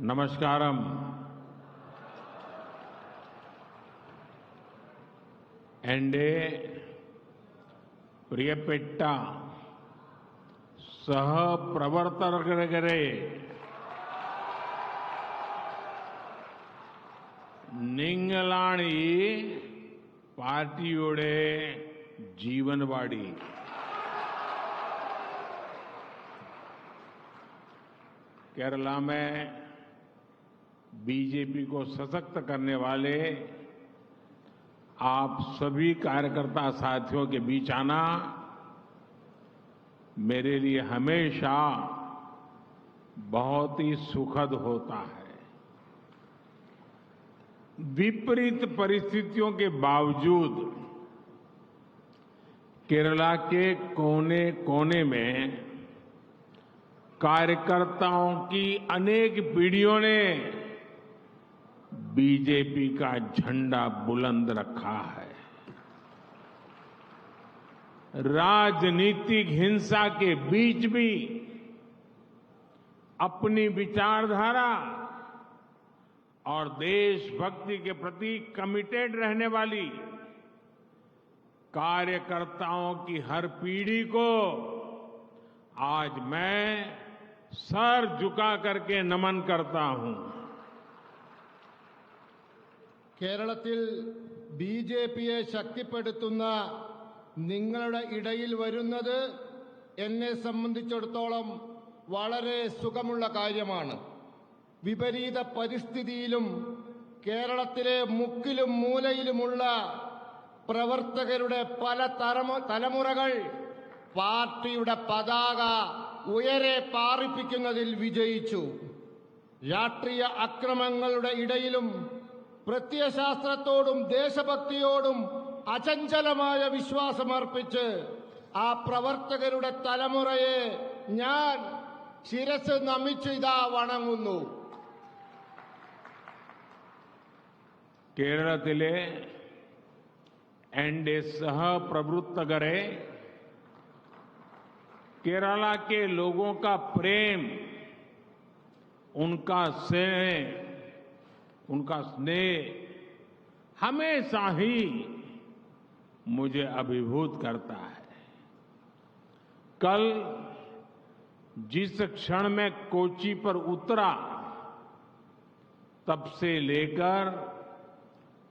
നമസ്കാരം. എൻ്റെ പ്രിയപ്പെട്ട സഹപ്രവർത്തകരെ, നിങ്ങളാണ് ഈ പാർട്ടിയുടെ ജീവനവാടി. केरला में बीजेपी को सशक्त करने वाले आप सभी कार्यकर्ता साथियों के बीच आना मेरे लिए हमेशा बहुत ही सुखद होता है. विपरीत परिस्थितियों के बावजूद केरला के कोने कोने में कार्यकर्ताओं की अनेक पीढ़ियों ने बीजेपी का झंडा बुलंद रखा है. राजनीतिक हिंसा के बीच भी अपनी विचारधारा और देशभक्ति के प्रति कमिटेड रहने वाली कार्यकर्ताओं की हर पीढ़ी को आज मैं सर झुका करके नमन करता हूं. കേരളത്തിൽ ബിജെപിയെ ശക്തിപ്പെടുത്തുന്ന നിങ്ങളുടെ ഇടയിൽ വരുന്നത് എന്നെ സംബന്ധിച്ചിടത്തോളം വളരെ സുഖമുള്ള കാര്യമാണ്. വിപരീത പരിസ്ഥിതിയിലും കേരളത്തിലെ മുക്കിലും മൂലയിലുമുള്ള പ്രവർത്തകരുടെ പല തലമുറകൾ പാർട്ടിയുടെ പതാക ഉയരെ പാറിപ്പിക്കുന്നതിൽ വിജയിച്ചു. രാഷ്ട്രീയ അക്രമങ്ങളുടെ ഇടയിലും പ്രത്യയശാസ്ത്രത്തോടും ദേശഭക്തിയോടും അചഞ്ചലമായ വിശ്വാസമർപ്പിച്ച് ആ പ്രവർത്തകരുടെ തലമുറയെ ഞാൻ ശിരസ് നമിച്ച് ഇതാ വണങ്ങുന്നു. കേരളത്തിലെ എൻ്റെ സഹപ്രവർത്തകരെ, केरला के लोगों का प्रेम, उनका स्नेह हमेशा ही मुझे अभिभूत करता है. कल जिस क्षण में कोच्चि पर उतरा, तब से लेकर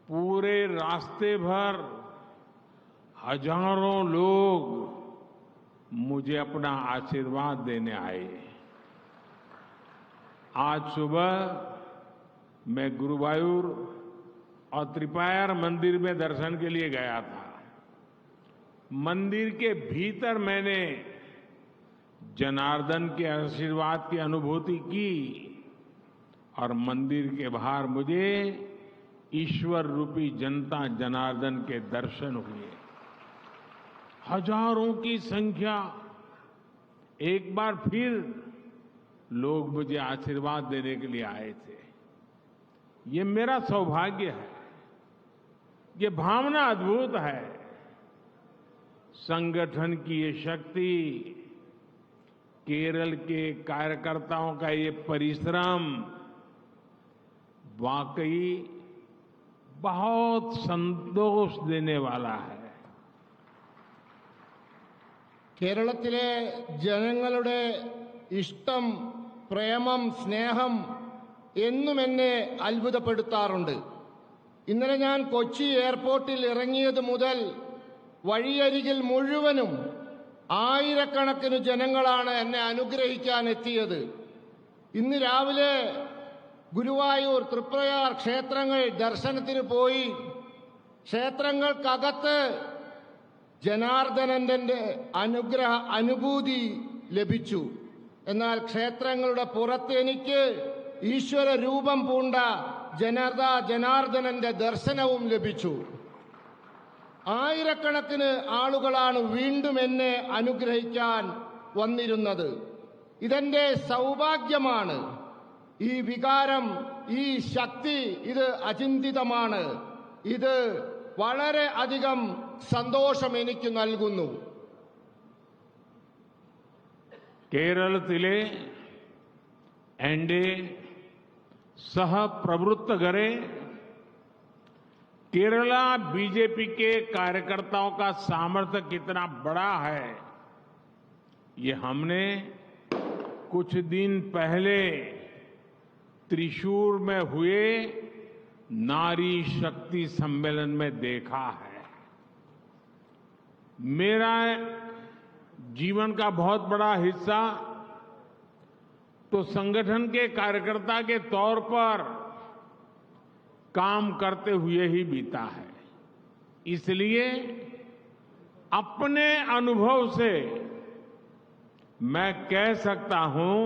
पूरे रास्ते भर हजारों लोग मुझे अपना आशीर्वाद देने आए. आज सुबह मैं गुरुवायूर और त्रिपायर मंदिर में दर्शन के लिए गया था. मंदिर के भीतर मैंने जनार्दन के आशीर्वाद की अनुभूति की और मंदिर के बाहर मुझे ईश्वर रूपी जनता जनार्दन के दर्शन हुए. हजारों की संख्या एक बार फिर लोग मुझे आशीर्वाद देने के लिए आए थे. ये मेरा सौभाग्य है. ये भावना अद्भुत है. संगठन की ये शक्ति, केरल के कार्यकर्ताओं का ये परिश्रम वाकई बहुत संतोष देने वाला है. കേരളത്തിലെ ജനങ്ങളുടെ ഇഷ്ടം, പ്രേമം, സ്നേഹം എന്നും എന്നെ അത്ഭുതപ്പെടുത്താറുണ്ട്. ഇന്നലെ ഞാൻ കൊച്ചി എയർപോർട്ടിൽ ഇറങ്ങിയത് മുതൽ വഴിയരികിൽ മുഴുവനും ആയിരക്കണക്കിന് ജനങ്ങളാണ് എന്നെ അനുഗ്രഹിക്കാൻ എത്തിയത്. ഇന്ന് രാവിലെ ഗുരുവായൂർ, തൃപ്രയാർ ക്ഷേത്രങ്ങൾ ദർശനത്തിന് പോയി. ക്ഷേത്രങ്ങൾക്കകത്ത് ജനാർദ്ദനന്റെ അനുഭൂതി ലഭിച്ചു. എന്നാൽ ക്ഷേത്രങ്ങളുടെ പുറത്ത് എനിക്ക് ഈശ്വര രൂപം പൂണ്ട ജനാർദ്ദനന്റെ ദർശനവും ലഭിച്ചു. ആയിരക്കണക്കിന് ആളുകളാണ് വീണ്ടും എന്നെ അനുഗ്രഹിക്കാൻ വന്നിരുന്നത്. ഇതെന്റെ സൗഭാഗ്യമാണ്. ഈ വികാരം, ഈ ശക്തി, ഇത് അചിന്തിതമാണ്. ഇത് വളരെ അധികം സന്തോഷം എനിക്ക് നൽകുന്നു. കേരളത്തിലെ എൻ്റെ सह प्रवृत्त करे। केरला बीजेपी के कार्यकर्ताओं का सामर्थ्य कितना बड़ा है, ये हमने कुछ दिन पहले त्रिशूर में हुए नारी शक्ति सम्मेलन में देखा है। मेरा जीवन का बहुत बड़ा हिस्सा तो संगठन के कार्यकर्ता के तौर पर काम करते हुए ही बीता है। इसलिए अपने अनुभव से मैं कह सकता हूं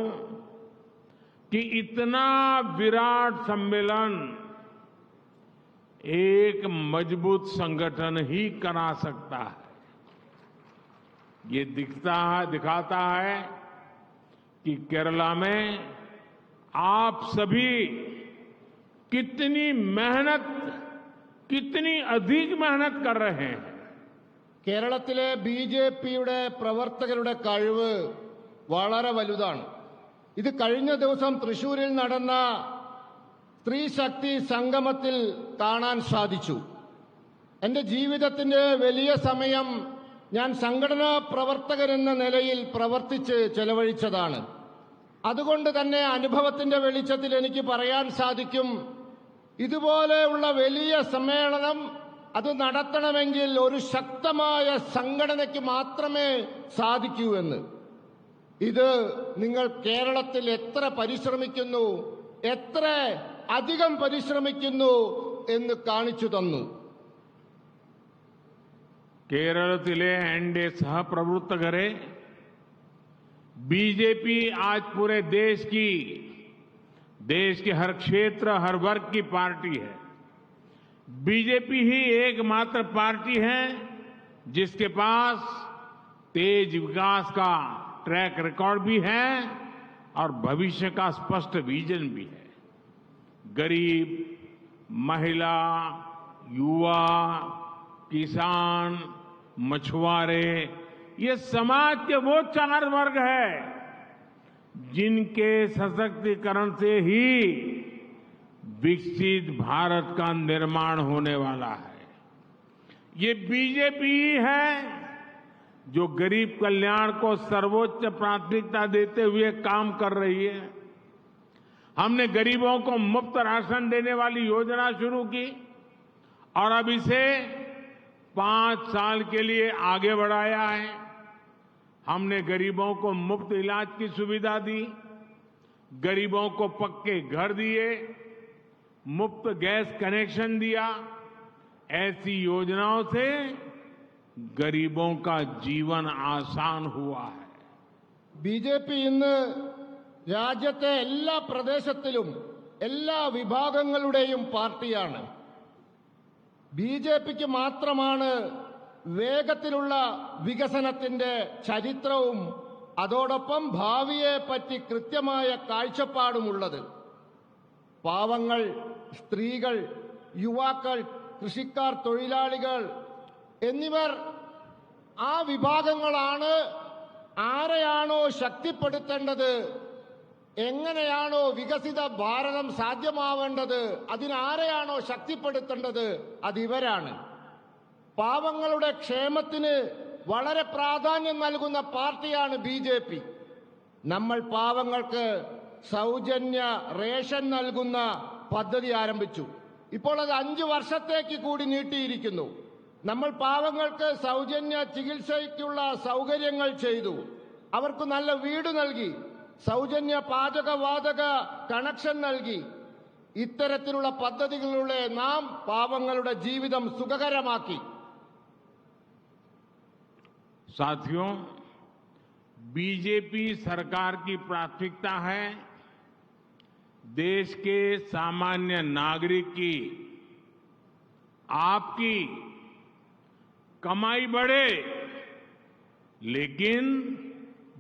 कि इतना विराट सम्मेलन एक मजबूत संगठन ही करा सकता है। ये दिखाता है कि केरला में आप सभी कितनी अधिक मेहनत कर रहे हैं। കേരളത്തിലെ ബിജെപിയുടെ പ്രവർത്തകരുടെ കഴിവ് വളരെ വലുതാണ്. ഇത് കഴിഞ്ഞ ദിവസം തൃശൂരിൽ നടന്ന സ്ത്രീ ശക്തി സംഗമത്തിൽ കാണാൻ സാധിച്ചു. എന്റെ ജീവിതത്തിന്റെ വലിയ സമയം ഞാൻ സംഘടനാ പ്രവർത്തകരെന്ന നിലയിൽ പ്രവർത്തിച്ച് ചെലവഴിച്ചതാണ്. അതുകൊണ്ട് തന്നെ അനുഭവത്തിന്റെ വെളിച്ചത്തിൽ എനിക്ക് പറയാൻ സാധിക്കും, ഇതുപോലെയുള്ള വലിയ സമ്മേളനം അത് നടത്തണമെങ്കിൽ ഒരു ശക്തമായ സംഘടനയ്ക്ക് മാത്രമേ സാധിക്കൂ എന്ന്. ഇത് നിങ്ങൾ കേരളത്തിൽ എത്ര പരിശ്രമിക്കുന്നു, എത്ര അധികം പരിശ്രമിക്കുന്നു എന്ന് കാണിച്ചു തന്നു. കേരളത്തിലെ എന്റെ സഹപ്രവർത്തകരെ बीजेपी आज पूरे देश के हर क्षेत्र, हर वर्ग की पार्टी है। बीजेपी ही एकमात्र पार्टी है जिसके पास तेज विकास का ट्रैक रिकॉर्ड भी है और भविष्य का स्पष्ट विजन भी है। गरीब, महिला, युवा, किसान, मछुआरे, ये समाज के वो चार वर्ग है जिनके सशक्तिकरण से ही विकसित भारत का निर्माण होने वाला है। ये बीजेपी ही है जो गरीब कल्याण को सर्वोच्च प्राथमिकता देते हुए काम कर रही है। हमने गरीबों को मुफ्त राशन देने वाली योजना शुरू की और अब इसे 5 साल के लिए आगे बढ़ाया है। हमने गरीबों को मुफ्त इलाज की सुविधा दी, गरीबों को पक्के घर दिए, मुफ्त गैस कनेक्शन दिया। ऐसी योजनाओं से गरीबों का जीवन आसान हुआ है। ബിജെപി ഇന്ന് രാജ്യത്തെ എല്ലാ പ്രദേശത്തിലും എല്ലാ വിഭാഗങ്ങളുടെയും പാർട്ടിയാണ്. ബിജെപിക്ക് മാത്രമാണ് വേഗത്തിലുള്ള വികസനത്തിന്റെ ചരിത്രവും അതോടൊപ്പം ഭാവിയെപ്പറ്റി കൃത്യമായ കാഴ്ചപ്പാടുമുള്ളത്. പാവങ്ങൾ, സ്ത്രീകൾ, യുവാക്കൾ, കൃഷിക്കാർ, തൊഴിലാളികൾ എന്നിവർ ആ വിഭാഗങ്ങളാണ് ആരെയാണോ ശക്തിപ്പെടുത്തേണ്ടത്, എങ്ങനെയാണോ വികസിത ഭാരതം സാധ്യമാവേണ്ടത്, അതിനാരെയാണോ ശക്തിപ്പെടുത്തേണ്ടത്, അതിവരാണ്. പാവങ്ങളുടെ ക്ഷേമത്തിന് വളരെ പ്രാധാന്യം നൽകുന്ന പാർട്ടിയാണ് ബിജെപി. നമ്മൾ പാവങ്ങൾക്ക് സൗജന്യ റേഷൻ നൽകുന്ന പദ്ധതി ആരംഭിച്ചു. ഇപ്പോൾ അത് 5 വർഷത്തേക്ക് കൂടി നീട്ടിയിരിക്കുന്നു. നമ്മൾ പാവങ്ങൾക്ക് സൗജന്യ ചികിത്സയ്ക്കുള്ള സൗകര്യങ്ങൾ ചെയ്തു. അവർക്ക് നല്ല വീട് നൽകി, സൗജന്യ പാചകവാതക കണക്ഷൻ നൽകി. ഇത്തരത്തിലുള്ള പദ്ധതികളിലൂടെ നാം പാവങ്ങളുടെ ജീവിതം സുഖകരമാക്കി. साथियों, बीजेपी सरकार की प्राथमिकता है देश के सामान्य नागरिक की, आपकी कमाई बढ़े लेकिन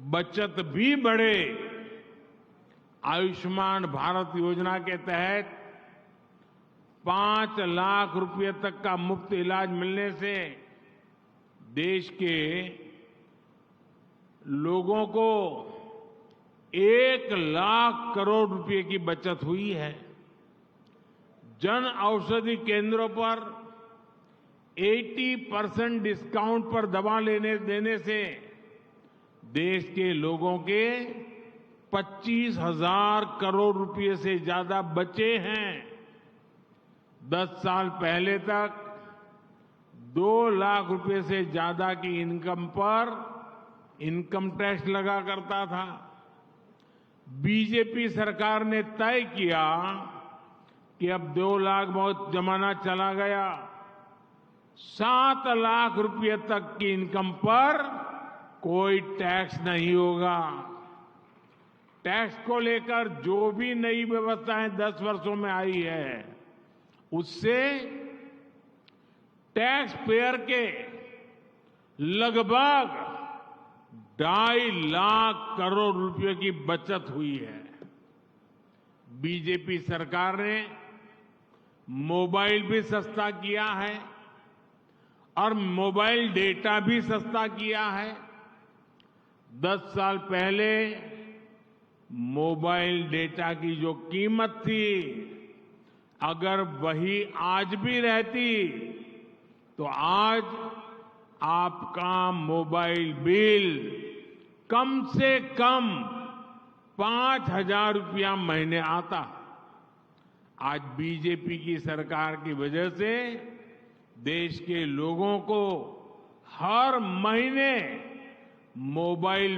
बचत भी बढ़े। आयुष्मान भारत योजना के तहत 5 लाख रुपए तक का मुफ्त इलाज मिलने से देश के लोगों को 1 लाख करोड़ रुपए की बचत हुई है। जन औषधि केंद्रों पर 80% डिस्काउंट पर दवा देने से देश के लोगों के 25,000 करोड़ रुपए से ज्यादा बचे हैं। 10 साल पहले तक 2 लाख रुपए से ज्यादा की इनकम पर इनकम टैक्स लगा करता था। बीजेपी सरकार ने तय किया कि अब 2 लाख बहुत जमाना चला गया, 7 लाख रुपए तक की इनकम पर कोई टैक्स नहीं होगा। टैक्स को लेकर जो भी नई व्यवस्थाएं 10 वर्षों में आई है, उससे टैक्स पेयर के लगभग 2.5 लाख करोड़ रुपए की बचत हुई है। बीजेपी सरकार ने मोबाइल भी सस्ता किया है और मोबाइल डेटा भी सस्ता किया है। 10 साल पहले मोबाइल डेटा की जो कीमत थी, अगर वही आज भी रहती तो आज आपका मोबाइल बिल कम से कम 5,000 रुपया महीने आता। आज बीजेपी की सरकार की वजह से देश के लोगों को हर महीने मोबाइल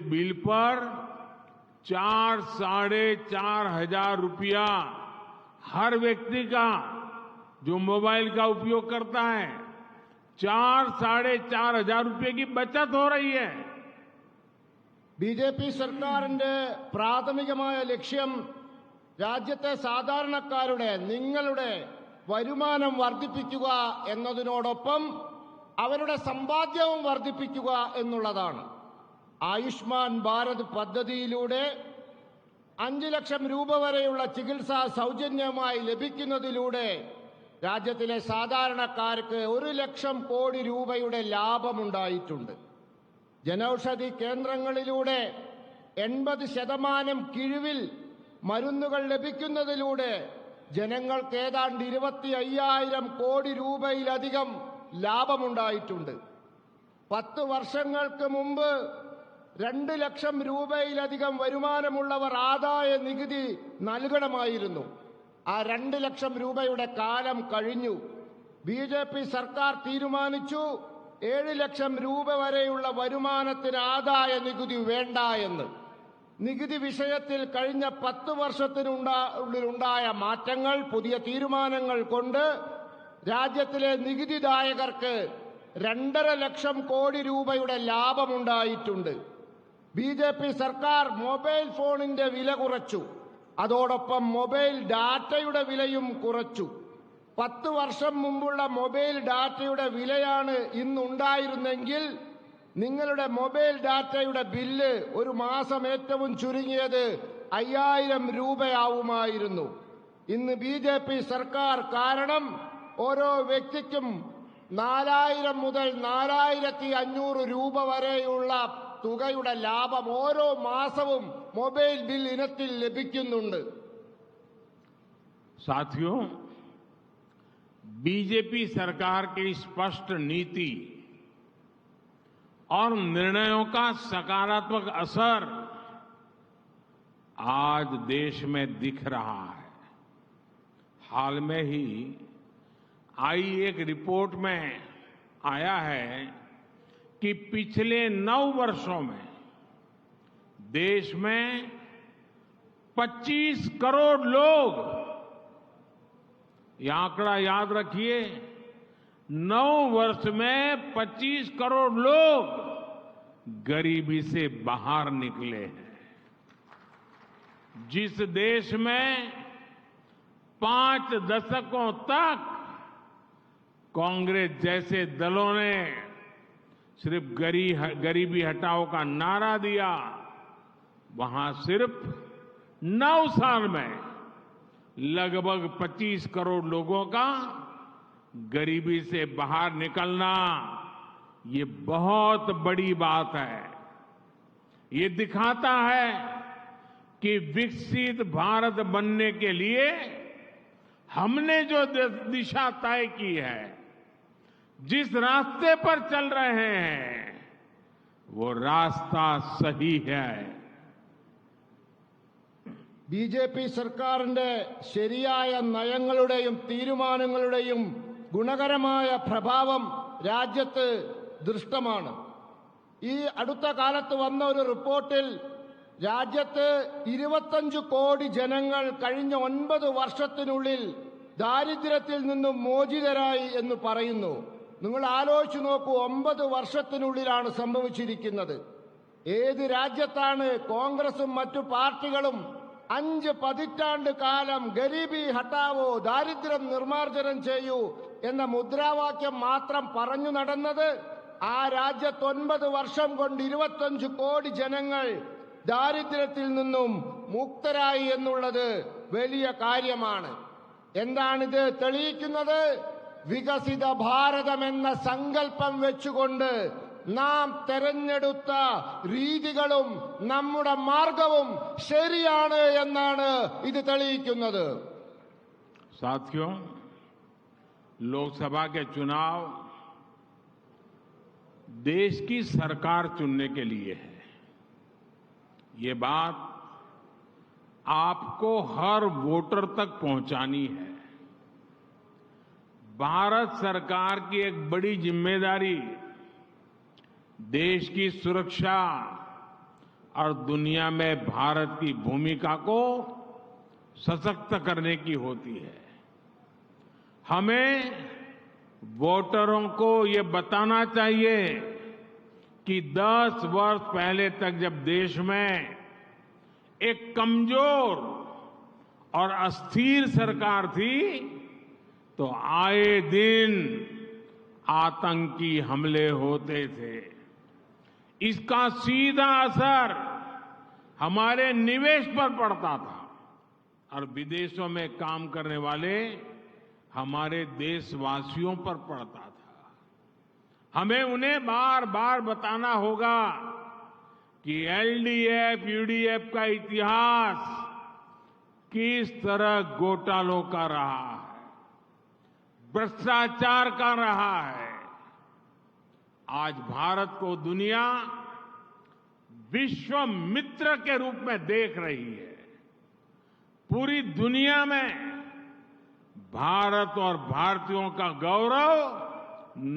बिल पर 4-4.5 हजार रुपया हर व्यक्ति का जो मोबाइल का उपयोग करता है 4-4.5 हजार रुपये की बचत हो रही है। ബി.ജെ.പി. സർക്കാരിന്റെ പ്രാഥമികമായ ലക്ഷ്യം രാജ്യത്തെ സാധാരണക്കാരുടെ നിങ്ങളുടെ വരുമാനം വർദ്ധിപ്പിക്കുക എന്നതിനോടൊപ്പം അവരുടെ സമ്പാദ്യവും വർദ്ധിപ്പിക്കുക എന്നുള്ളതാണ്. ആയുഷ്മാൻ ഭാരത് പദ്ധതിയിലൂടെ 5 ലക്ഷം രൂപ വരെയുള്ള ചികിത്സ സൗജന്യമായി ലഭിക്കുന്നതിലൂടെ രാജ്യത്തിലെ സാധാരണക്കാർക്ക് 1 ലക്ഷം കോടി രൂപയുടെ ലാഭമുണ്ടായിട്ടുണ്ട്. ജനൌഷധി കേന്ദ്രങ്ങളിലൂടെ 80% കിഴിവിൽ മരുന്നുകൾ ലഭിക്കുന്നതിലൂടെ ജനങ്ങൾക്ക് ഏതാണ്ട് 25,000 കോടി രൂപയിലധികം ലാഭമുണ്ടായിട്ടുണ്ട്. 10 വർഷങ്ങൾക്ക് മുമ്പ് 2 ലക്ഷം രൂപയിലധികം വരുമാനമുള്ളവർ ആദായ നികുതി നൽകണമായിരുന്നു. ആ 2 ലക്ഷം രൂപയുടെ കാലം കഴിഞ്ഞു. ബി.ജെ.പി. സർക്കാർ തീരുമാനിച്ചു 7 ലക്ഷം രൂപ വരെയുള്ള വരുമാനത്തിന് ആദായ നികുതി വേണ്ട എന്ന്. നികുതി വിഷയത്തിൽ കഴിഞ്ഞ 10 വർഷത്തിനുള്ളിലുണ്ടായ മാറ്റങ്ങൾ, പുതിയ തീരുമാനങ്ങൾ കൊണ്ട് രാജ്യത്തിലെ നികുതിദായകർക്ക് 2.5 ലക്ഷം കോടി രൂപയുടെ ലാഭമുണ്ടായിട്ടുണ്ട്. ബി.ജെ.പി. സർക്കാർ മൊബൈൽ ഫോണിന്റെ വില കുറച്ചു. അതോടൊപ്പം മൊബൈൽ ഡാറ്റയുടെ വിലയും കുറച്ചു. 10 വർഷം മുമ്പുള്ള മൊബൈൽ ഡാറ്റയുടെ വിലയാണ് ഇന്നുണ്ടായിരുന്നെങ്കിൽ നിങ്ങളുടെ മൊബൈൽ ഡാറ്റയുടെ ബില്ല് ഒരു മാസം ഏറ്റവും ചുരുങ്ങിയത് 5,000 രൂപയാവുമായിരുന്നു. ഇന്ന് ബി.ജെ.പി. സർക്കാർ കാരണം ഓരോ വ്യക്തിക്കും 4,000 മുതൽ 4,500 രൂപ വരെയുള്ള തുകയുടെ ലാഭം ഓരോ മാസവും മൊബൈൽ ബിൽ ഇനത്തിൽ ലഭിക്കുന്നുണ്ട്. साथियों, बीजेपी सरकार की स्पष्ट नीति और निर्णयों का सकारात्मक असर आज देश में दिख रहा है। हाल में ही आई एक रिपोर्ट में आया है कि पिछले 9 वर्षों में देश में 25 करोड़ लोग, ये आंकड़ा याद रखिए, 9 वर्ष में 25 करोड़ लोग गरीबी से बाहर निकले हैं। जिस देश में 5 दशकों तक कांग्रेस जैसे दलों ने सिर्फ गरीबी हटाओ का नारा दिया, वहां सिर्फ 9 साल में लगभग 25 करोड़ लोगों का गरीबी से बाहर निकलना, ये बहुत बड़ी बात है। ये दिखाता है कि विकसित भारत बनने के लिए हमने जो दिशा तय की है, जिस रास्ते पर चल रहे हैं, वो रास्ता सही है। ബി.ജെ.പി. സർക്കാരിന്റെ ശരിയായ നയങ്ങളുടെയും തീരുമാനങ്ങളുടെയും ഗുണകരമായ പ്രഭാവം രാജ്യത്ത് ദൃഷ്ടമാണ്. ഈ അടുത്ത കാലത്ത് വന്ന ഒരു റിപ്പോർട്ടിൽ രാജ്യത്ത് 25 കോടി ജനങ്ങൾ കഴിഞ്ഞ 9 വർഷത്തിനുള്ളിൽ ദാരിദ്ര്യത്തിൽ നിന്നും മോചിതരായി എന്ന് പറയുന്നു. നിങ്ങൾ ആലോചിച്ചു നോക്കൂ, 9 വർഷത്തിനുള്ളിലാണ് സംഭവിച്ചിരിക്കുന്നത്. ഏത് രാജ്യത്താണ് കോൺഗ്രസും മറ്റു പാർട്ടികളും 5 പതിറ്റാണ്ട് കാലം ഗരീബി ഹട്ടാവോ, ദാരിദ്ര്യം നിർമ്മാർജ്ജനം ചെയ്യൂ എന്ന മുദ്രാവാക്യം മാത്രം പറഞ്ഞു നടന്നത്? ആ രാജ്യത്ത് 9 വർഷം കൊണ്ട് 25 കോടി ജനങ്ങൾ ദാരിദ്ര്യത്തിൽ നിന്നും മുക്തരായി എന്നുള്ളത് വലിയ കാര്യമാണ്. എന്താണിത് തെളിയിക്കുന്നത്? വികസിത ഭാരതം എന്ന സങ്കല്പം വെച്ചുകൊണ്ട് നാം തെരഞ്ഞെടുത്ത രീതികളും നമ്മുടെ മാർഗവും ശരിയാണ് എന്നാണ് ഇത് തെളിയിക്കുന്നത്. साथियों, लोकसभा के चुनाव देश की सरकार चुनने के लिए है। ये बात आपको हर वोटर तक पहुंचानी है। भारत सरकार की एक बड़ी जिम्मेदारी देश की सुरक्षा और दुनिया में भारत की भूमिका को सशक्त करने की होती है। हमें वोटरों को ये बताना चाहिए कि 10 वर्ष पहले तक जब देश में एक कमजोर और अस्थिर सरकार थी, तो आए दिन आतंकी हमले होते थे। इसका सीधा असर हमारे निवेश पर पड़ता था और विदेशों में काम करने वाले हमारे देशवासियों पर पड़ता था। हमें उन्हें बार बार बताना होगा कि एलडीएफ, यूडीएफ का इतिहास किस तरह घोटालों का रहा है, भ्रष्टाचार का रहा है। आज भारत को दुनिया विश्व मित्र के रूप में देख रही है। पूरी दुनिया में भारत और भारतीयों का गौरव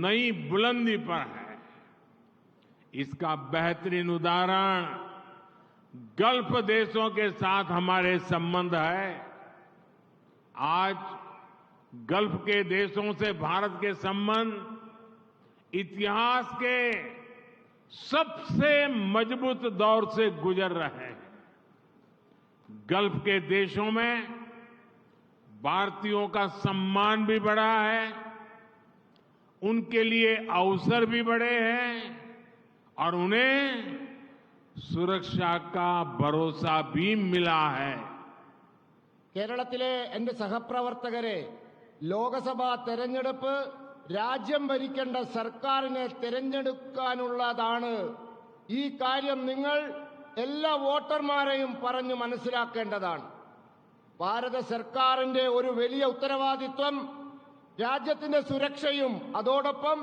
नई बुलंदी पर है। इसका बेहतरीन उदाहरण गल्फ देशों के साथ हमारे संबंध है। आज गल्फ के देशों से भारत के संबंध इतिहास के सबसे मजबूत दौर से गुजर रहे हैं। गल्फ के देशों में भारतीयों का सम्मान भी बढ़ा है, उनके लिए अवसर भी बढ़े हैं और उन्हें सुरक्षा का भरोसा भी मिला है। കേരളത്തിലെ എന്റെ സഹപ്രവർത്തകരെ, ലോക്സഭാ തെരഞ്ഞെടുപ്പ് രാജ്യം ഭരിക്കേണ്ട സർക്കാരിനെ തെരഞ്ഞെടുക്കാനുള്ളതാണ്. ഈ കാര്യം നിങ്ങൾ എല്ലാ വോട്ടർമാരെയും പറഞ്ഞു മനസ്സിലാക്കേണ്ടതാണ്. ഭാരത സർക്കാരിന്റെ ഒരു വലിയ ഉത്തരവാദിത്വം രാജ്യത്തിന്റെ സുരക്ഷയും അതോടൊപ്പം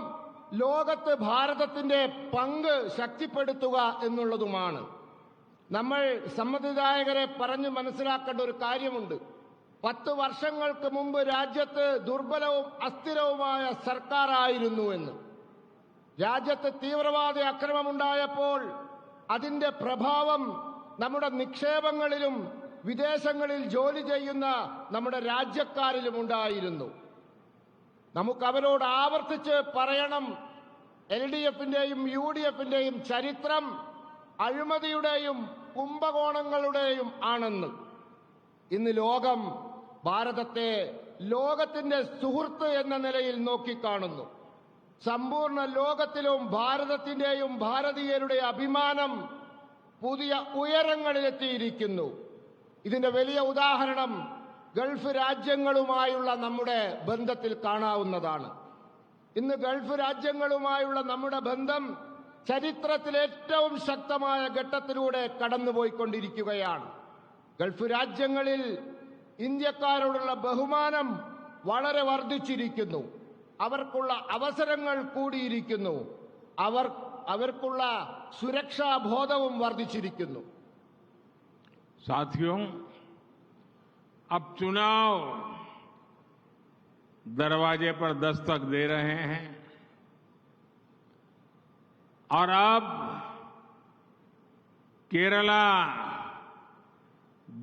ലോകത്ത് ഭാരതത്തിന്റെ പങ്ക് ശക്തിപ്പെടുത്തുക എന്നുള്ളതുമാണ്. നമ്മൾ സമ്മതിദായകരെ പറഞ്ഞു മനസ്സിലാക്കേണ്ട ഒരു കാര്യമുണ്ട്. 10 വർഷങ്ങൾക്ക് മുമ്പ് രാജ്യത്ത് ദുർബലവും അസ്ഥിരവുമായ സർക്കാരായിരുന്നു എന്ന്. രാജ്യത്ത് തീവ്രവാദി ആക്രമണമുണ്ടായപ്പോൾ അതിന്റെ പ്രഭാവം നമ്മുടെ നിക്ഷേപങ്ങളിലും വിദേശങ്ങളിൽ ജോലി ചെയ്യുന്ന നമ്മുടെ രാജ്യക്കാരിലും ഉണ്ടായിരുന്നു. നമുക്ക് അവരോട് ആവർത്തിച്ച് പറയണം, എൽഡിഎഫിന്റെയും യുഡിഎഫിന്റെയും ചരിത്രം അഴിമതിയുടെയും കുംഭകോണങ്ങളുടെയും ആണെന്ന്. ഇന്ന് ലോകം ഭാരതത്തെ ലോകത്തിന്റെ സുഹൃത്ത് എന്ന നിലയിൽ നോക്കിക്കാണുന്നു. സമ്പൂർണ്ണ ലോകത്തിലും ഭാരതത്തിന്റെയും ഭാരതീയരുടെ അഭിമാനം പുതിയ ഉയരങ്ങളിലെത്തിയിരിക്കുന്നു. ഇതിന്റെ വലിയ ഉദാഹരണം ഗൾഫ് രാജ്യങ്ങളുമായുള്ള നമ്മുടെ ബന്ധത്തിൽ കാണാവുന്നതാണ്. ഇന്ന് ഗൾഫ് രാജ്യങ്ങളുമായുള്ള നമ്മുടെ ബന്ധം ചരിത്രത്തിലെ ഏറ്റവും ശക്തമായ ഘട്ടത്തിലൂടെ കടന്നുപോയിക്കൊണ്ടിരിക്കുകയാണ്. ഗൾഫ് രാജ്യങ്ങളിൽ ഇന്ത്യക്കാരോടുള്ള ബഹുമാനം വളരെ വർദ്ധിച്ചിരിക്കുന്നു. അവർക്കുള്ള അവസരങ്ങൾ കൂടിയിരിക്കുന്നു. അവർക്കുള്ള സുരക്ഷാ ബോധവും വർദ്ധിച്ചിരിക്കുന്നു. साथियों, अब चुनाव दरवाजे पर दस्तक दे रहे हैं और अब केरला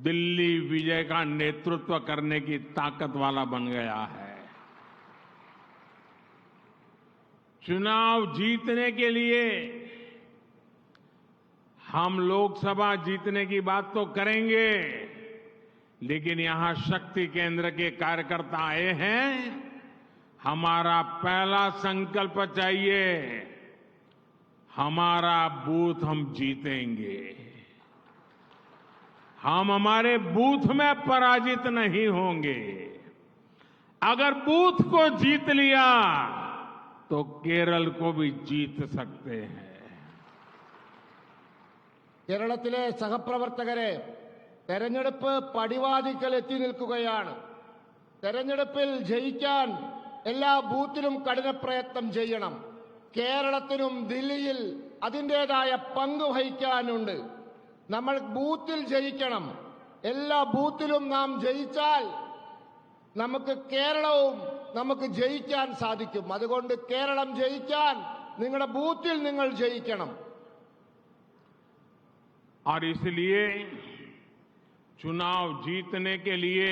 दिल्ली विजय का नेतृत्व करने की ताकत वाला बन गया है। चुनाव जीतने के लिए हम लोकसभा जीतने की बात तो करेंगे, लेकिन यहां शक्ति केंद्र के कार्यकर्ता आए हैं। हमारा पहला संकल्प चाहिए, हमारा बूथ हम जीतेंगे। हम हमारे बूथ में पराजित नहीं होंगे। अगर बूथ को जीत लिया तो केरल को भी जीत सकते हैं। കേരളത്തിലെ സഹപ്രവർത്തകരെ, തെരഞ്ഞെടുപ്പ് പടിവാതിക്കൽ എത്തി നിൽക്കുകയാണ്. തെരഞ്ഞെടുപ്പിൽ ജയിക്കാൻ എല്ലാ ബൂത്തിലും കഠിന പ്രയത്നം ചെയ്യണം. കേരളത്തിനും ദില്ലിയിൽ അതിൻ്റെതായ പങ്ക് വഹിക്കാനുണ്ട്. നമ്മൾ ബൂത്തിൽ ജയിക്കണം. എല്ലാ ബൂത്തിലും നാം ജയിച്ചാൽ നമുക്ക് കേരളവും നമുക്ക് ജയിക്കാൻ സാധിക്കും. അതുകൊണ്ട് കേരളം ജയിക്കാൻ നിങ്ങളുടെ ബൂത്തിൽ നിങ്ങൾ ജയിക്കണം. और इसलिए चुनाव जीतने के लिए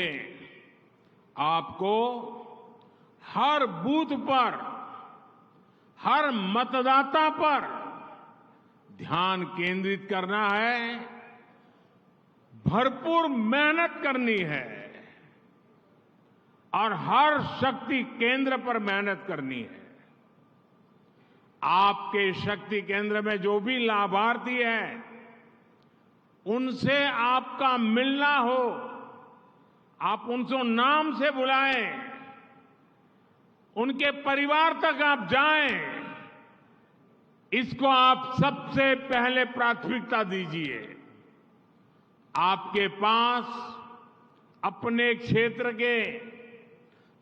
आपको हर बूथ पर, हर मतदाता पर ध्यान केंद्रित करना है, भरपूर मेहनत करनी है और हर शक्ति केंद्र पर मेहनत करनी है। आपके शक्ति केंद्र में जो भी लाभार्थी है, उनसे आपका मिलना हो, आप उनको नाम से बुलाएं, उनके परिवार तक आप जाएं, इसको आप सबसे पहले प्राथमिकता दीजिए। आपके पास अपने क्षेत्र के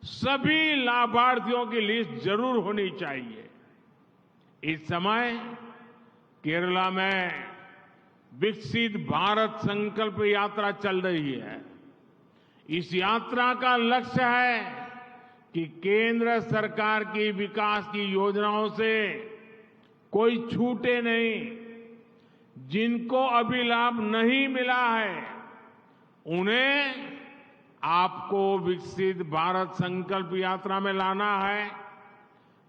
सभी लाभार्थियों की लिस्ट जरूर होनी चाहिए। इस समय केरला में विकसित भारत संकल्प यात्रा चल रही है। इस यात्रा का लक्ष्य है कि केंद्र सरकार की विकास की योजनाओं से कोई छूटे नहीं। जिनको अभी लाभ नहीं मिला है, उन्हें आपको विकसित भारत संकल्प यात्रा में लाना है।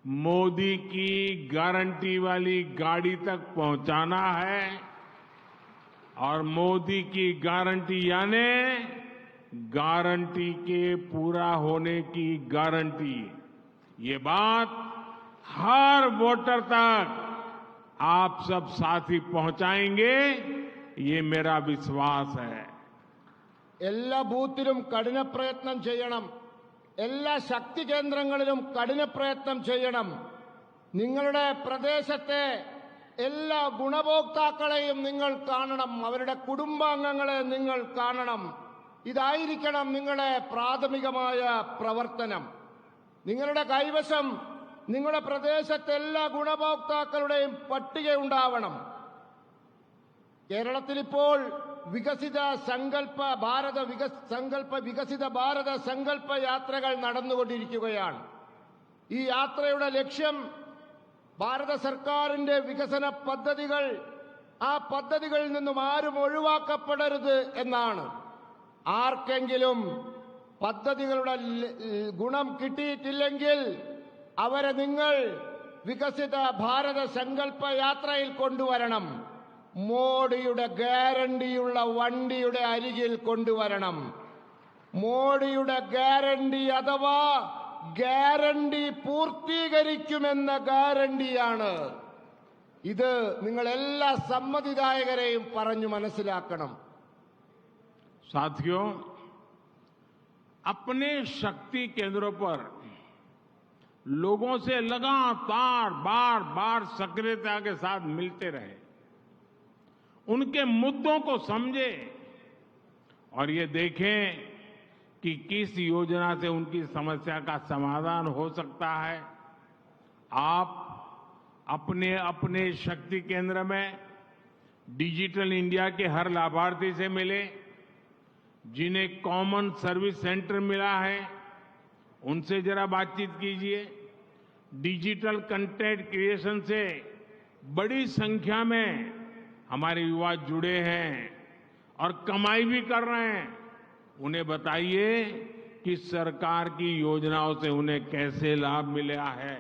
मोदी की गारंटी वाली गाड़ी तक पहुंचाना है और मोदी की गारंटी यानी गारंटी के पूरा होने की गारंटी। ये बात हर वोटर तक आप सब साथी पहुंचाएंगे, ये मेरा विश्वास है। എല്ലാ ബൂത്തിലും കഠിന പ്രയത്നം ചെയ്യണം. എല്ലാ ശക്തി കേന്ദ്രങ്ങളിലും കഠിന പ്രയത്നം ചെയ്യണം. നിങ്ങളുടെ പ്രദേശത്തെ എല്ലാ ഗുണഭോക്താക്കളെയും നിങ്ങൾ കാണണം. അവരുടെ കുടുംബാംഗങ്ങളെ നിങ്ങൾ കാണണം. ഇതായിരിക്കണം നിങ്ങളുടെ പ്രാഥമികമായ പ്രവർത്തനം. നിങ്ങളുടെ കൈവശം നിങ്ങളുടെ പ്രദേശത്തെ എല്ലാ ഗുണഭോക്താക്കളുടെയും പട്ടിക ഉണ്ടാവണം. കേരളത്തിൽ ഇപ്പോൾ വികസിത ഭാരത സങ്കല്പ യാത്രകൾ നടന്നുകൊണ്ടിരിക്കുകയാണ്. ഈ യാത്രയുടെ ലക്ഷ്യം ഭാരത സർക്കാരിന്റെ വികസന പദ്ധതികൾ, ആ പദ്ധതികളിൽ നിന്നും ആരും ഒഴിവാക്കപ്പെടരുത് എന്നാണ്. ആർക്കെങ്കിലും പദ്ധതികളുടെ ഗുണം കിട്ടിയിട്ടില്ലെങ്കിൽ അവരെ നിങ്ങൾ വികസിത ഭാരത സങ്കല്പ യാത്രയിൽ കൊണ്ടുവരണം. മോഡിയുടെ ഗ്യാരണ്ടിയുള്ള വണ്ടിയുടെ അരികിൽ കൊണ്ടുവരണം. മോഡിയുടെ ഗ്യാരണ്ടി അഥവാ ഗ്യാരണ്ടി പൂർത്തീകരിക്കുമെന്ന ഗ്യാരണ്ടിയാണ് ഇത്. നിങ്ങൾ എല്ലാ സമ്മതിദായകരെയും പറഞ്ഞു മനസ്സിലാക്കണം. साथियों, अपने शक्ति केंद्रों पर लोगों से लगातार बार बार सक्रियता के साथ मिलते रहे, उनके मुद्दों को समझे और ये देखें कि किस योजना से उनकी समस्या का समाधान हो सकता है। आप अपने अपने शक्ति केंद्र में डिजिटल इंडिया के हर लाभार्थी से मिले। जिन्हें कॉमन सर्विस सेंटर मिला है उनसे जरा बातचीत कीजिए। डिजिटल कंटेंट क्रिएशन से बड़ी संख्या में हमारे युवा जुड़े हैं और कमाई भी कर रहे हैं। उन्हें बताइए कि सरकार की योजनाओं से उन्हें कैसे लाभ मिला है।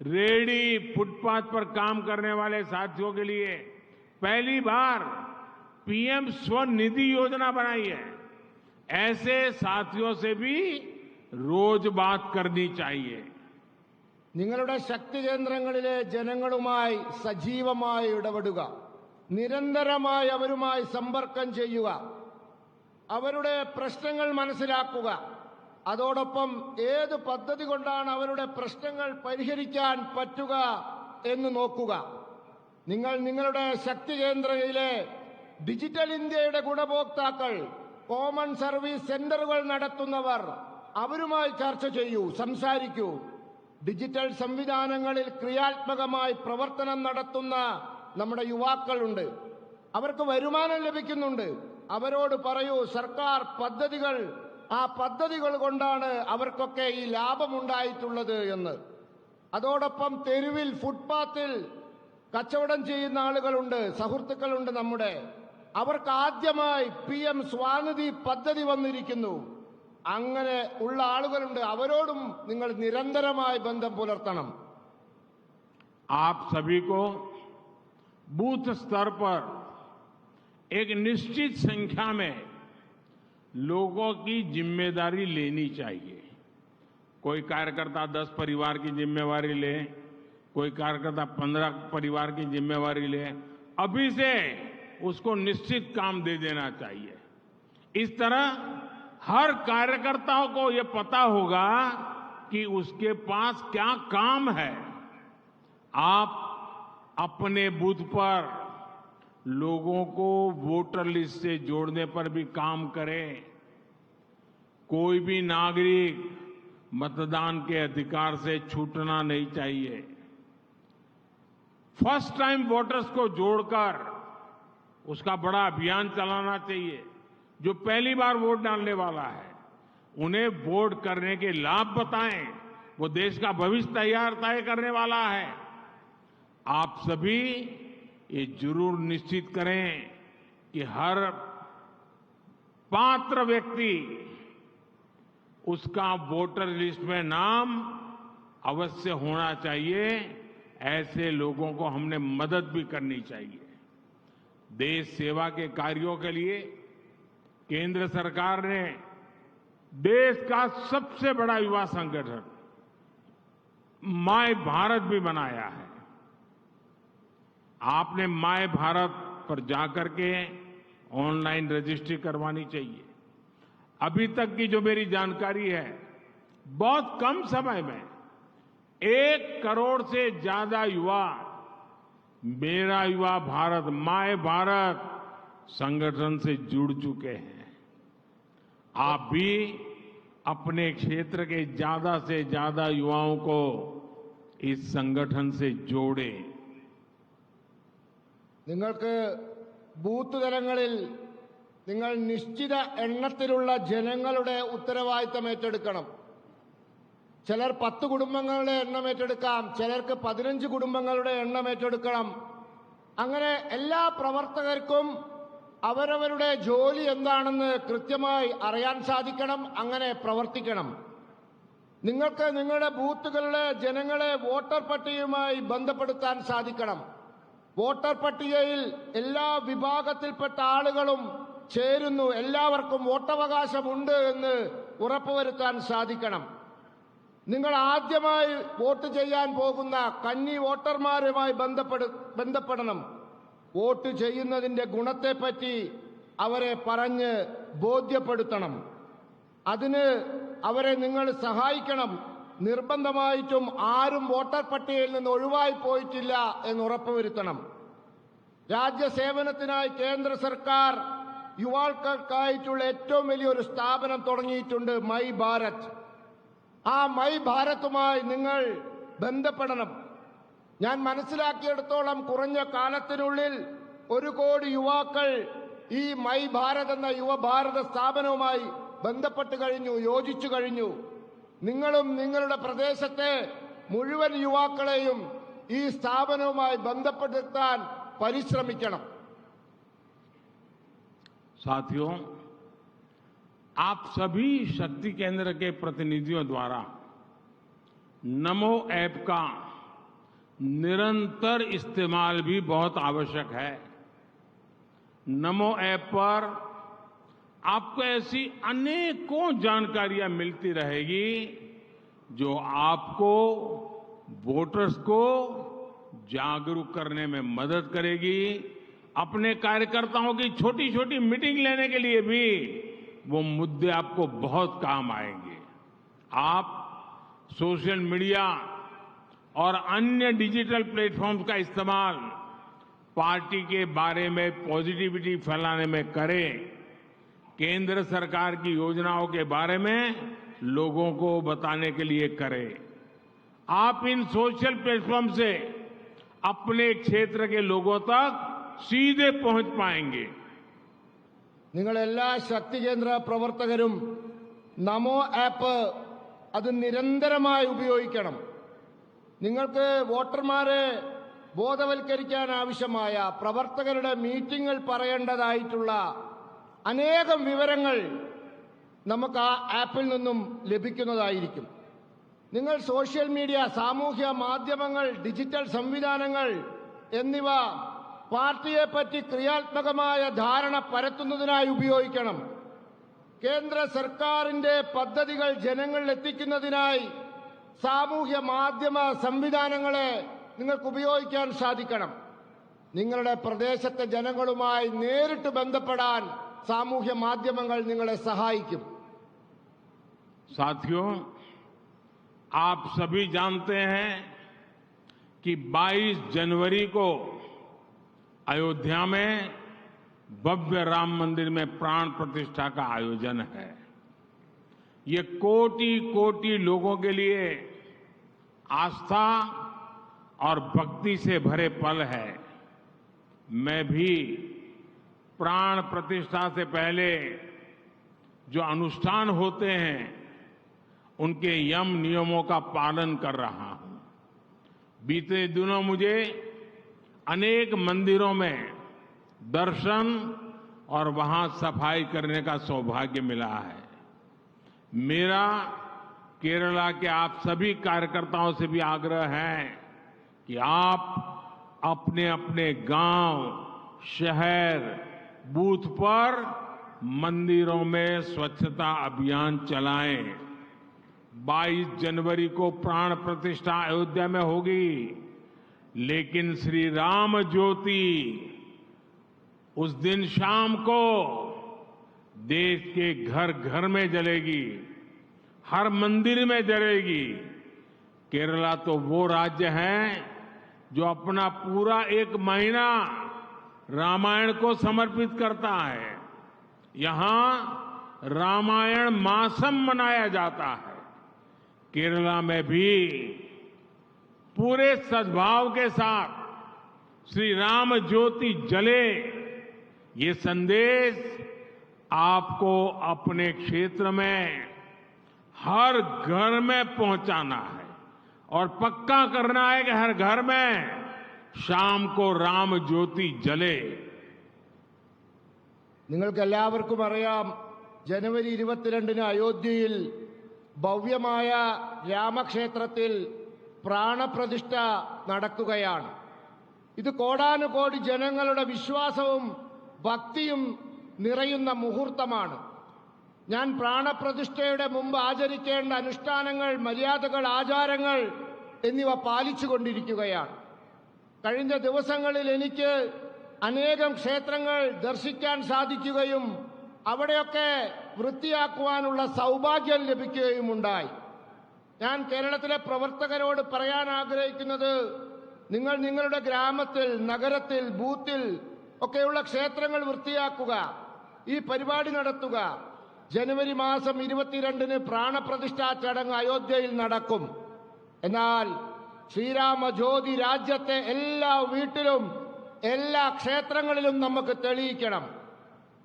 रेहड़ी फुटपाथ पर काम करने वाले साथियों के लिए पहली बार पीएम स्वनिधि योजना बनाई है। ऐसे साथियों से भी रोज बात करनी चाहिए। നിങ്ങളുടെ ശക്തി കേന്ദ്രങ്ങളിലെ ജനങ്ങളുമായി സജീവമായി ഇടപെടുക, നിരന്തരമായി അവരുമായി സമ്പർക്കം ചെയ്യുക, അവരുടെ പ്രശ്നങ്ങൾ മനസ്സിലാക്കുക. അതോടൊപ്പം ഏത് പദ്ധതി കൊണ്ടാണ് അവരുടെ പ്രശ്നങ്ങൾ പരിഹരിക്കാൻ പറ്റുക എന്ന് നോക്കുക. നിങ്ങൾ നിങ്ങളുടെ ശക്തി കേന്ദ്രയിലെ ഡിജിറ്റൽ ഇന്ത്യയുടെ ഗുണഭോക്താക്കൾ, കോമൺ സർവീസ് സെന്ററുകൾ നടത്തുന്നവർ, അവരുമായി ചർച്ച ചെയ്യൂ, സംസാരിക്കൂ. ഡിജിറ്റൽ സംവിധാനങ്ങളിൽ ക്രിയാത്മകമായി പ്രവർത്തനം നടത്തുന്ന നമ്മുടെ യുവാക്കളുണ്ട്. അവർക്ക് വരുമാനം ലഭിക്കുന്നുണ്ട്. അവരോട് പറയൂ, സർക്കാർ പദ്ധതികൾ, ആ പദ്ധതികൾ കൊണ്ടാണ് അവർക്കൊക്കെ ഈ ലാഭമുണ്ടായിട്ടുള്ളത് എന്ന്. അതോടൊപ്പം തെരുവിൽ ഫുട്പാത്തിൽ കച്ചവടം ചെയ്യുന്ന ആളുകളുണ്ട്, സുഹൃത്തുക്കളുണ്ട് നമ്മുടെ. അവർക്ക് ആദ്യമായി PM സ്വാനിധി പദ്ധതി വന്നിരിക്കുന്നു. അങ്ങനെ ഉള്ള ആളുകളുണ്ട്. അവരോടും നിങ്ങൾ നിരന്തരമായി ബന്ധം പുലർത്തണം. आप सभी को बूथ स्तर पर एक निश्चित संख्या में लोगों की जिम्मेदारी लेनी चाहिए। कोई कार्यकर्ता 10 परिवार की जिम्मेवारी ले, कोई कार्यकर्ता 15 परिवार की जिम्मेवारी ले। अभी से उसको निश्चित काम दे देना चाहिए। इस तरह हर कार्यकर्ताओं को यह पता होगा कि उसके पास क्या काम है। आप अपने बूथ पर लोगों को वोटर लिस्ट से जोड़ने पर भी काम करें। कोई भी नागरिक मतदान के अधिकार से छूटना नहीं चाहिए। फर्स्ट टाइम वोटर्स को जोड़कर उसका बड़ा अभियान चलाना चाहिए। जो पहली बार वोट डालने वाला है उन्हें वोट करने के लाभ बताएं। वो देश का भविष्य तय करने वाला है। आप सभी ये जरूर निश्चित करें कि हर पात्र व्यक्ति उसका वोटर लिस्ट में नाम अवश्य होना चाहिए। ऐसे लोगों को हमने मदद भी करनी चाहिए। देश सेवा के कार्यों के लिए केंद्र सरकार ने देश का सबसे बड़ा युवा संगठन माय भारत भी बनाया है। आपने माय भारत पर जाकर के ऑनलाइन रजिस्ट्री करवानी चाहिए। अभी तक की जो मेरी जानकारी है, बहुत कम समय में 1 करोड़ से ज्यादा युवा मेरा युवा भारत, माय भारत संगठन से जुड़ चुके हैं। आप भी अपने क्षेत्र के ज्यादा से ज्यादा युवाओं को इस संगठन से जोड़ें। നിങ്ങൾക്ക് ബൂത്ത് തലങ്ങളിൽ നിങ്ങൾ നിശ്ചിത എണ്ണത്തിലുള്ള ജനങ്ങളുടെ ഉത്തരവാദിത്തം ഏറ്റെടുക്കണം. ചിലർ 10 കുടുംബങ്ങളുടെ എണ്ണം ഏറ്റെടുക്കാം, ചിലർക്ക് 15 കുടുംബങ്ങളുടെ എണ്ണം ഏറ്റെടുക്കണം. അങ്ങനെ എല്ലാ പ്രവർത്തകർക്കും അവരവരുടെ ജോലി എന്താണെന്ന് കൃത്യമായി അറിയാൻ സാധിക്കണം. അങ്ങനെ പ്രവർത്തിക്കണം. നിങ്ങൾക്ക് നിങ്ങളുടെ ബൂത്തുകളിലെ ജനങ്ങളെ വോട്ടർ പട്ടികയുമായി ബന്ധപ്പെടുത്താൻ സാധിക്കണം. വോട്ടർ പട്ടികയിൽ എല്ലാ വിഭാഗത്തിൽപ്പെട്ട ആളുകളും ചേരുന്നു, എല്ലാവർക്കും വോട്ടവകാശമുണ്ട് എന്ന് ഉറപ്പുവരുത്താൻ സാധിക്കണം. നിങ്ങൾ ആദ്യമായി വോട്ട് ചെയ്യാൻ പോകുന്ന കന്നി വോട്ടർമാരുമായി ബന്ധപ്പെടണം. വോട്ട് ചെയ്യുന്നതിന്റെ ഗുണത്തെപ്പറ്റി അവരെ പറഞ്ഞ് ബോധ്യപ്പെടുത്തണം. അതിന് അവരെ നിങ്ങൾ സഹായിക്കണം. നിർബന്ധമായിട്ടും ആരും വോട്ടർ പട്ടികയിൽ നിന്ന് ഒഴിവായി പോയിട്ടില്ല എന്ന് ഉറപ്പുവരുത്തണം. രാജ്യസേവനത്തിനായി കേന്ദ്ര സർക്കാർ യുവാക്കൾക്കായിട്ടുള്ള ഏറ്റവും വലിയൊരു സ്ഥാപനം തുടങ്ങിയിട്ടുണ്ട്, മൈ ഭാരത്. ആ മൈ ഭാരതുമായി നിങ്ങൾ ബന്ധപ്പെടണം. ഞാൻ മനസ്സിലാക്കിയെടുത്തോളം കുറഞ്ഞ കാലത്തിനുള്ളിൽ 1 കോടി യുവാക്കൾ ഈ മൈ ഭാരത് എന്ന യുവഭാരത സ്ഥാപനവുമായി ബന്ധപ്പെട്ട് കഴിഞ്ഞു, യോജിച്ചു കഴിഞ്ഞു. നിങ്ങളും നിങ്ങളുടെ പ്രദേശത്തെ മുഴുവൻ യുവാക്കളെയും ഈ സ്ഥാപനവുമായി ബന്ധപ്പെടുത്താൻ പരിശ്രമിക്കണം. साथियों, आप सभी शक्ति केंद्र के प्रतिनिधियों द्वारा नमो ऐप का निरंतर इस्तेमाल भी बहुत आवश्यक है। नमो ऐप पर आपको ऐसी अनेकों जानकारियां मिलती रहेगी जो आपको, वोटर्स को जागरूक करने में मदद करेगी। अपने कार्यकर्ताओं की छोटी छोटी मीटिंग लेने के लिए भी वो मुद्दे आपको बहुत काम आएंगे। आप सोशल मीडिया और अन्य डिजिटल प्लेटफॉर्म्स का इस्तेमाल पार्टी के बारे में पॉजिटिविटी फैलाने में करें। केंद्र सरकार की योजनाओं के बारे में लोगों को बताने के लिए करें। आप इन सोशल प्लेटफॉर्म से अपने क्षेत्र के लोगों तक सीधे पहुंच पाएंगे। നിങ്ങൾ എല്ലാ ശക്തി കേന്ദ്ര പ്രവർത്തകരും നമോ ആപ്പ് അത് നിരന്തരമായി ഉപയോഗിക്കണം. നിങ്ങൾക്ക് വോട്ടർമാരെ ബോധവൽക്കരിക്കാൻ ആവശ്യമായ പ്രവർത്തകരുടെ മീറ്റിംഗുകൾ പറയേണ്ടതായിട്ടുള്ള അനേകം വിവരങ്ങൾ നമുക്ക് ആ ആപ്പിൽ നിന്നും ലഭിക്കുന്നതായിരിക്കും. നിങ്ങൾ സോഷ്യൽ മീഡിയ, സാമൂഹ്യ മാധ്യമങ്ങൾ, ഡിജിറ്റൽ സംവിധാനങ്ങൾ എന്നിവ പാർട്ടിയെപ്പറ്റി ക്രിയാത്മകമായ ധാരണ പരത്തുന്നതിനായി ഉപയോഗിക്കണം. കേന്ദ്ര സർക്കാരിന്റെ പദ്ധതികൾ ജനങ്ങളിൽ എത്തിക്കുന്നതിനായി സാമൂഹ്യ മാധ്യമ സംവിധാനങ്ങളെ നിങ്ങൾക്ക് ഉപയോഗിക്കാൻ സാധിക്കണം. നിങ്ങളുടെ പ്രദേശത്തെ ജനങ്ങളുമായി നേരിട്ട് ബന്ധപ്പെടാൻ സാമൂഹ്യ മാധ്യമങ്ങൾ നിങ്ങളെ സഹായിക്കും. साथियों, आप सभी जानते हैं कि 22 जनवरी को अयोध्या में भव्य राम मंदिर में प्राण प्रतिष्ठा का आयोजन है। ये कोटि कोटि लोगों के लिए आस्था और भक्ति से भरे पल है। मैं भी प्राण प्रतिष्ठा से पहले जो अनुष्ठान होते हैं उनके यम नियमों का पालन कर रहा हूं। बीते दिनों मुझे अनेक मंदिरों में दर्शन और वहां सफाई करने का सौभाग्य मिला है। मेरा केरला के आप सभी कार्यकर्ताओं से भी आग्रह है कि आप अपने अपने गांव, शहर, बूथ पर मंदिरों में स्वच्छता अभियान चलाएं। 22 जनवरी को प्राण प्रतिष्ठा अयोध्या में होगी, लेकिन श्री राम ज्योति उस दिन शाम को देश के घर घर में जलेगी, हर मंदिर में जलेगी। केरला तो वो राज्य है जो अपना पूरा 1 महीना रामायण को समर्पित करता है। यहां रामायण मासम मनाया जाता है। केरला में भी पूरे सद्भाव के साथ श्री राम ज्योति जले, ये संदेश आपको अपने क्षेत्र में हर घर में पहुंचाना है और पक्का करना है कि हर घर में शाम को राम ज्योति जले। നിങ്ങൾക്ക് എല്ലാവർക്കും അറിയാം, ജനുവരി 22 അയോധ്യയിൽ ഭവ്യമായ രാമക്ഷേത്രത്തിൽ പ്രാണപ്രതിഷ്ഠ നടക്കുകയാണ്. ഇത് കോടാനുകോടി ജനങ്ങളുടെ വിശ്വാസവും ഭക്തിയും നിറയുന്ന മുഹൂർത്തമാണ്. ഞാൻ പ്രാണപ്രതിഷ്ഠയുടെ മുമ്പ് ആചരിക്കേണ്ട അനുഷ്ഠാനങ്ങൾ, മര്യാദകൾ, ആചാരങ്ങൾ എന്നിവ പാലിച്ചുകൊണ്ടിരിക്കുകയാണ്. കഴിഞ്ഞ ദിവസങ്ങളിൽ എനിക്ക് അനേകം ക്ഷേത്രങ്ങൾ ദർശിക്കാൻ സാധിക്കുകയും അവിടെയൊക്കെ വൃത്തിയാക്കുവാനുള്ള സൗഭാഗ്യം ലഭിക്കുകയുമുണ്ടായി. ഞാൻ കേരളത്തിലെ പ്രവർത്തകരോട് പറയാൻ ആഗ്രഹിക്കുന്നത്, നിങ്ങൾ നിങ്ങളുടെ ഗ്രാമത്തിൽ, നഗരത്തിൽ, ബൂത്തിൽ ഒക്കെയുള്ള ക്ഷേത്രങ്ങൾ വൃത്തിയാക്കുക. ഈ പരിപാടി നടത്തുക. ജനുവരി മാസം 22-ന് പ്രാണപ്രതിഷ്ഠാ ചടങ്ങ് അയോധ്യയിൽ നടക്കും. എന്നാൽ ശ്രീരാമ ജ്യോതി രാജ്യത്തെ എല്ലാ വീട്ടിലും എല്ലാ ക്ഷേത്രങ്ങളിലും നമുക്ക് തെളിയിക്കണം.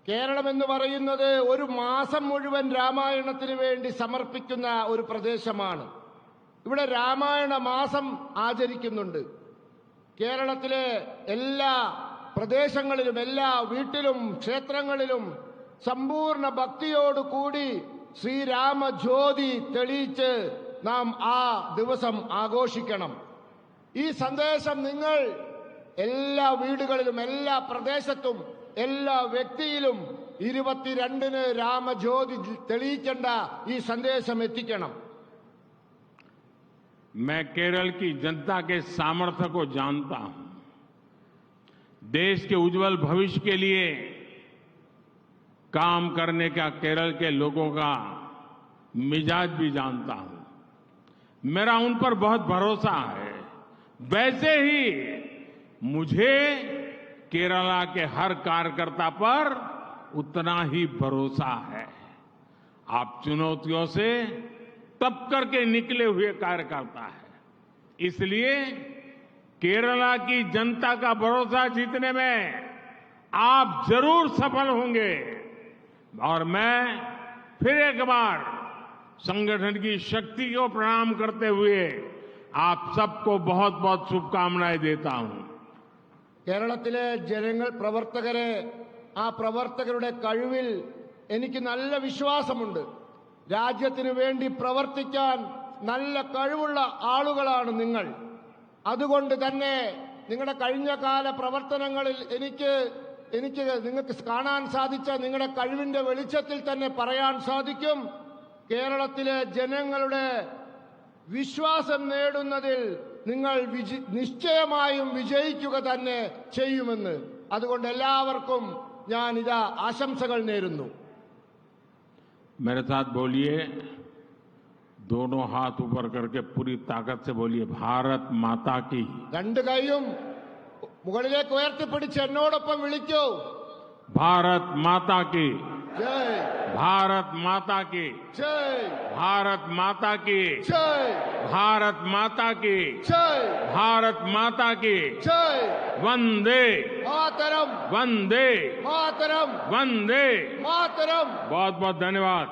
കേരളം എന്ന് പറയുന്നത് ഒരു മാസം മുഴുവൻ രാമായണത്തിന് വേണ്ടി സമർപ്പിക്കുന്ന ഒരു പ്രദേശമാണ്. ഇവിടെ രാമായണ മാസം ആചരിക്കുന്നുണ്ട്. കേരളത്തിലെ എല്ലാ പ്രദേശങ്ങളിലും എല്ലാ വീട്ടിലും ക്ഷേത്രങ്ങളിലും സമ്പൂർണ്ണ ഭക്തിയോടുകൂടി ശ്രീരാമ ജ്യോതി തെളിയിച്ച് നാം ആ ദിവസം ആഘോഷിക്കണം. ഈ സന്ദേശം നിങ്ങൾ എല്ലാ വീടുകളിലും എല്ലാ പ്രദേശത്തും എല്ലാ വ്യക്തിയിലും 22-ന് രാമജ്യോതി തെളിയിക്കേണ്ട ഈ സന്ദേശം എത്തിക്കണം. मैं केरल की जनता के सामर्थ्य को जानता हूं. देश के उज्जवल भविष्य के लिए काम करने का केरल के लोगों का मिजाज भी जानता हूं. मेरा उन पर बहुत भरोसा है. वैसे ही मुझे केरला के हर कार्यकर्ता पर उतना ही भरोसा है. आप चुनौतियों से तप करके निकले हुए कार्यकर्ता है. इसलिए केरला की जनता का भरोसा जीतने में आप जरूर सफल होंगे. और मैं फिर एक बार संगठन की शक्ति को प्रणाम करते हुए आप सबको बहुत बहुत शुभकामनाएं देता हूं. കേരളത്തിലെ ജനങ്ങൾ പ്രവർത്തകരെ ആ പ്രവർത്തകരുടെ കഴിവിൽ എനിക്ക് നല്ല വിശ്വാസമുണ്ട്. രാജ്യത്തിന് വേണ്ടി പ്രവർത്തിക്കാൻ നല്ല കഴിവുള്ള ആളുകളാണ് നിങ്ങൾ. അതുകൊണ്ട് തന്നെ നിങ്ങളുടെ കഴിഞ്ഞകാല പ്രവർത്തനങ്ങളിൽ എനിക്ക് നിങ്ങൾക്ക് കാണാൻ സാധിച്ച നിങ്ങളുടെ കഴിവിന്റെ വെളിച്ചത്തിൽ തന്നെ പറയാൻ സാധിക്കും, കേരളത്തിലെ ജനങ്ങളുടെ വിശ്വാസം നേടുന്നതിൽ നിങ്ങൾ നിശ്ചയമായും വിജയിക്കുക തന്നെ ചെയ്യുമെന്ന്. അതുകൊണ്ട് എല്ലാവർക്കും ഞാൻ ഇതാ ആശംസകൾ നേരുന്നു. मेरे साथ बोलिए, दोनों हाथ ऊपर करके पूरी ताकत से बोलिए, भारत माता की. രണ്ട് കൈയും മുകളിലേക്ക് ഉയർത്തിപ്പിടിച്ച് എന്നോടൊപ്പം വിളിക്കൂ, भारत माता की. ജയ് भारत माता की. ജയ് भारत माता की. ജയ് भारत माता की. ജയ് भारत माता की. ജയ് वंदे മാതരം वंदे മാതരം वंदे. മാതരം. बहुत बहुत धन्यवाद.